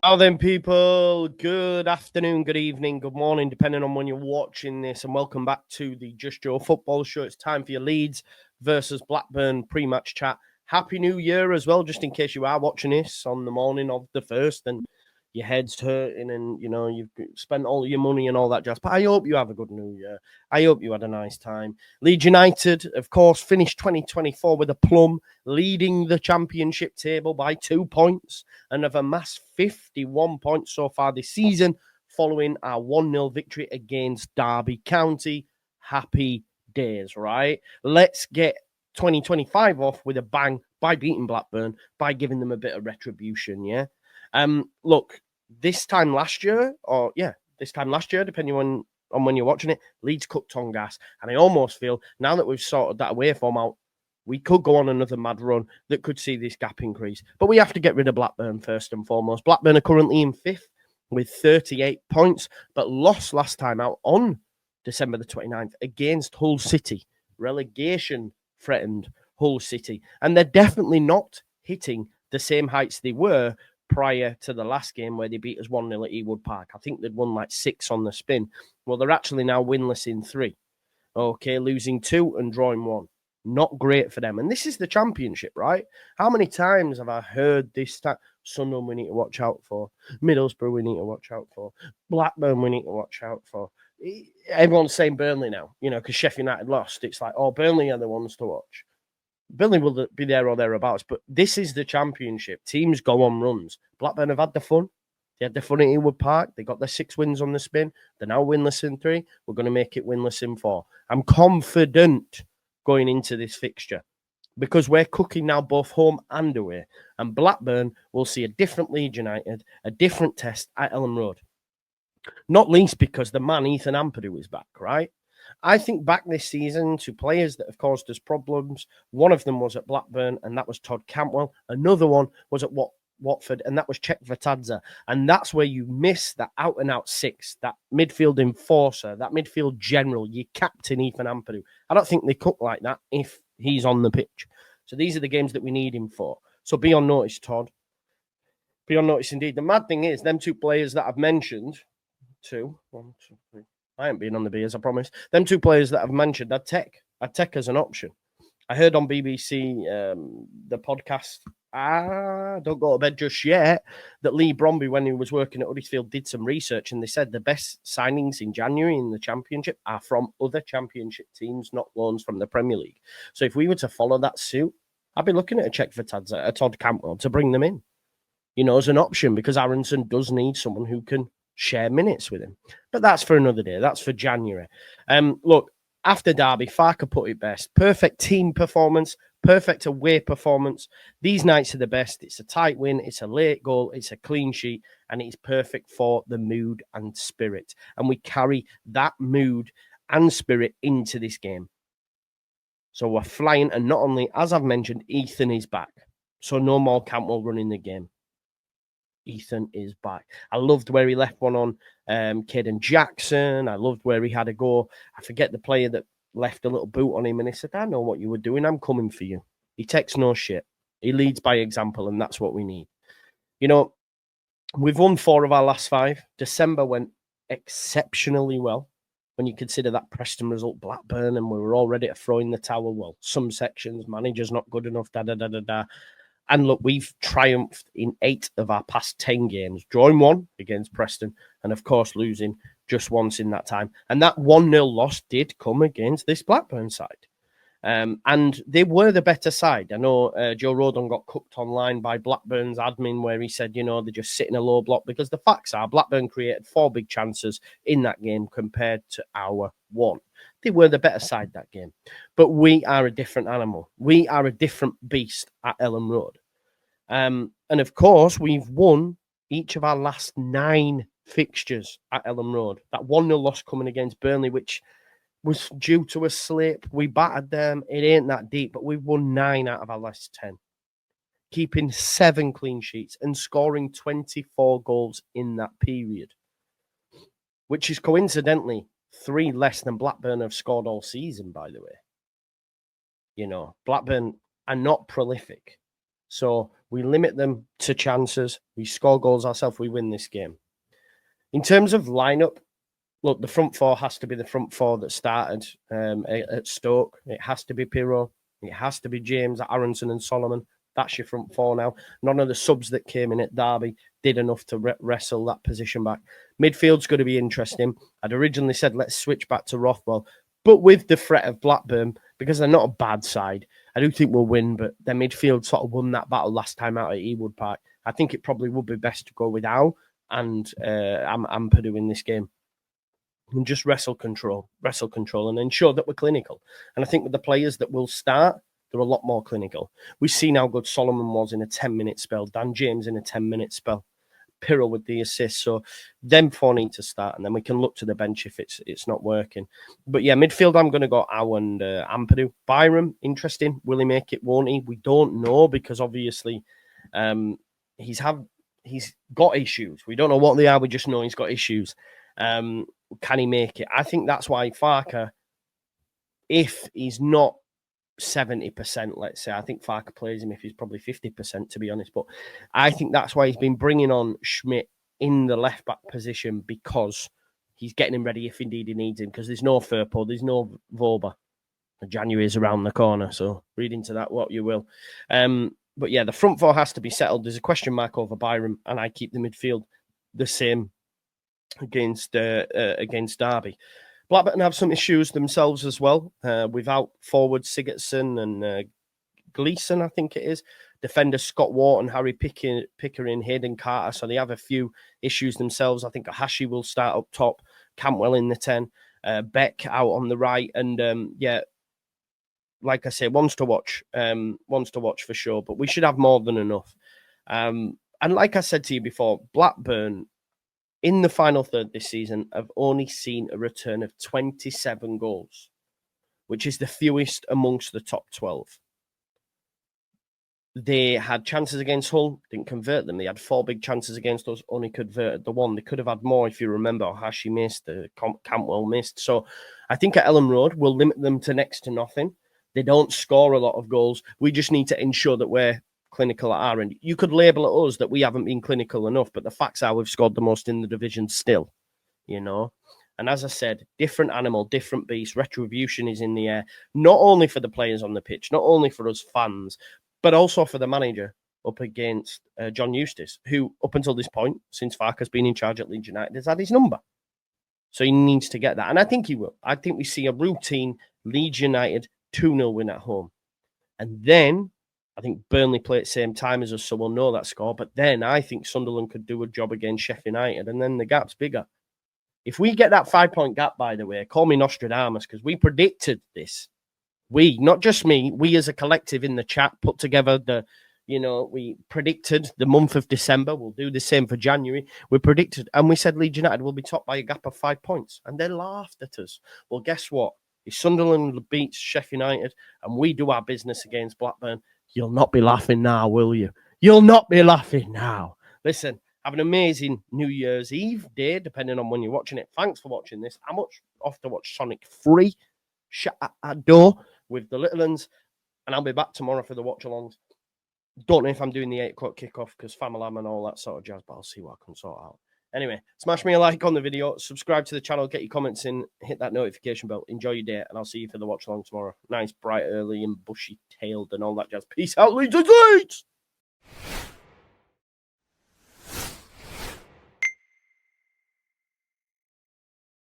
Now then, people, good afternoon, good evening, good morning, depending on when you're watching this, and welcome back to the Just Joe Football Show. It's time for your Leeds versus Blackburn pre-match chat. Happy New Year as well, just in case you are watching this on the morning of the 1st and your head's hurting and, you know, you've spent all your money and all that jazz. But I hope you have a good New Year. I hope you had a nice time. Leeds United, of course, finished 2024 with a plum, leading the championship table by 2 points and have amassed 51 points so far this season following our 1-0 victory against Derby County. Happy days, right? Let's get 2025 off with a bang by beating Blackburn, by giving them a bit of retribution, yeah? Look, this time last year, depending on when you're watching it, Leeds cooked on gas. And I almost feel, now that we've sorted that away form out, we could go on another mad run that could see this gap increase. But we have to get rid of Blackburn first and foremost. Blackburn are currently in 5th with 38 points, but lost last time out on December the 29th against Hull City. Relegation threatened Hull City. And they're definitely not hitting the same heights they were prior to the last game where they beat us 1-0 at Ewood Park. I think they'd won like 6 on the spin. Well, they're actually now winless in 3. Okay, losing 2 and drawing 1. Not great for them. And this is the championship, right? How many times have I heard this? Sunderland we need to watch out for. Middlesbrough we need to watch out for. Blackburn we need to watch out for. Everyone's saying Burnley now, you know, because Sheffield United lost. It's like, oh, Burnley are the ones to watch. Burnley will be there or thereabouts, but this is the championship. Teams go on runs. Blackburn have had the fun. They had the fun at Ewood Park. They got their 6 wins on the spin. They're now winless in 3. We're going to make it winless in 4. I'm confident going into this fixture because we're cooking now both home and away. And Blackburn will see a different Leeds United, a different test at Elland Road. Not least because the man Ethan Ampadu is back, right? I think back this season to players that have caused us problems. One of them was at Blackburn, and that was Todd Cantwell. Another one was at Watford, and that was Cech Vertadze. And that's where you miss that out-and-out 6, that midfield enforcer, that midfield general, your captain, Ethan Ampadu. I don't think they cook like that if he's on the pitch. So these are the games that we need him for. So be on notice, Todd. Be on notice indeed. The mad thing is, them 2 players that I've mentioned, 1, 2, 3. I ain't been on the beers, I promise. Them 2 players that I've mentioned, I'd take as an option. I heard on BBC, the podcast, Don't Go to Bed Just Yet, that Lee Bromby, when he was working at Huddersfield, did some research, and they said the best signings in January in the Championship are from other Championship teams, not loans from the Premier League. So if we were to follow that suit, I'd be looking at a Cech Vertadze, a Todd Cantwell, to bring them in, you know, as an option, because Aronson does need someone who can share minutes with him. But that's for another day. That's for January. Look, after Derby, Farker put it best. Perfect team performance, perfect away performance. These nights are the best. It's a tight win. It's a late goal. It's a clean sheet. And it's perfect for the mood and spirit. And we carry that mood and spirit into this game. So we're flying. And not only, as I've mentioned, Ethan is back. So no more Cantwell running the game. Ethan is back. I loved where he left one on Caden Jackson. I loved where he had a go. I forget the player that left a little boot on him, and he said, I know what you were doing. I'm coming for you. He takes no shit. He leads by example, and that's what we need. You know, we've won 4 of our last 5. December went exceptionally well. When you consider that Preston result, Blackburn, and we were all ready to throw in the towel. Well, some sections, manager's not good enough, da-da-da-da-da. And look, we've triumphed in 8 of our past 10 games, drawing 1 against Preston, and of course losing just once in that time. And that 1-0 loss did come against this Blackburn side. And they were the better side. I know Joe Rodon got cooked online by Blackburn's admin where he said, you know, they're just sitting a low block, because the facts are Blackburn created 4 big chances in that game compared to our 1. They were the better side that game. But we are a different animal. We are a different beast at Elland Road. And of course, we've won each of our last 9 fixtures at Elland Road. That 1-0 loss coming against Burnley, which was due to a slip. We battered them. It ain't that deep, but we've won 9 out of our last 10. Keeping 7 clean sheets and scoring 24 goals in that period, which is coincidentally 3 less than Blackburn have scored all season, by the way. You know, Blackburn are not prolific. So We limit them to chances. We score goals ourselves. We win this game. In terms of lineup, look, the front four has to be the front four that started at Stoke. It has to be Pirro. It has to be James, Aronson and Solomon. That's your front four now. None of the subs that came in at Derby did enough to wrestle that position back. Midfield's going to be interesting. I'd originally said let's switch back to Rothwell, but with the threat of Blackburn, because they're not a bad side, I do think we'll win, but their midfield sort of won that battle last time out at Ewood Park. I think it probably would be best to go with Howe and Ampadu in this game. And just wrestle control, and ensure that we're clinical. And I think with the players that will start, they're a lot more clinical. We've seen how good Solomon was in a 10-minute spell, Dan James in a 10-minute spell, Pirro with the assist. So them four need to start, and then we can look to the bench if it's not working. But yeah, midfield, I'm going to go Howe and Ampadu. Byram, interesting. Will he make it, won't he? We don't know, because obviously he's got issues. We don't know what they are. We just know he's got issues. Can he make it? I think that's why Farke, if he's not 70%, let's say, I think Farke plays him if he's probably 50%, to be honest. But I think that's why he's been bringing on Schmidt in the left-back position, because he's getting him ready if indeed he needs him, because there's no Firpo, there's no Voba. January is around the corner, so read into that what you will. But yeah, the front four has to be settled. There's a question mark over Byram, and I keep the midfield the same against Derby. Blackburn have some issues themselves as well, without forward Sigurdsson and Gleeson, I think it is. Defender Scott Wharton, Harry Pickering, Hayden Carter. So they have a few issues themselves. I think Hashi will start up top, Cantwell in the 10, Beck out on the right. And yeah, like I say, one's to watch for sure. But we should have more than enough. And like I said to you before, Blackburn, in the final third this season, I've only seen a return of 27 goals, which is the fewest amongst the top 12. They had chances against Hull, didn't convert them. They had 4 big chances against us, only converted the 1. They could have had more, if you remember. Hashi missed, Cantwell missed. So I think at Ellen Road, we'll limit them to next to nothing. They don't score a lot of goals. We just need to ensure that we're clinical at our end. You could label at us that we haven't been clinical enough, but the facts are we've scored the most in the division still, you know. And as I said, different animal, different beast. Retribution is in the air, not only for the players on the pitch, not only for us fans, but also for the manager up against John Eustace, who up until this point, since Farke's been in charge at Leeds United, has had his number. So he needs to get that. And I think he will. I think we see a routine Leeds United 2-0 win at home. And then I think Burnley play at the same time as us, so we'll know that score. But then I think Sunderland could do a job against Sheffield United, and then the gap's bigger. If we get that 5-point gap, by the way, call me Nostradamus, because we predicted this. We, not just me, we as a collective in the chat put together we predicted the month of December. We'll do the same for January. We predicted, and we said Leeds United will be topped by a gap of 5 points, and they laughed at us. Well, guess what? If Sunderland beats Sheffield United and we do our business against Blackburn, you'll not be laughing now, will you? You'll not be laughing now. Listen, have an amazing New Year's Eve day, depending on when you're watching it. Thanks for watching this. I'm off to watch Sonic 3, Shut at our door with the little ones, and I'll be back tomorrow for the watch-alongs. Don't know if I'm doing the 8 o'clock kickoff because family and all that sort of jazz, but I'll see what I can sort out. Anyway, smash me a like on the video, subscribe to the channel, get your comments in, hit that notification bell. Enjoy your day, and I'll see you for the watch-along tomorrow. Nice, bright, early, and bushy-tailed and all that jazz. Peace out, Leeds!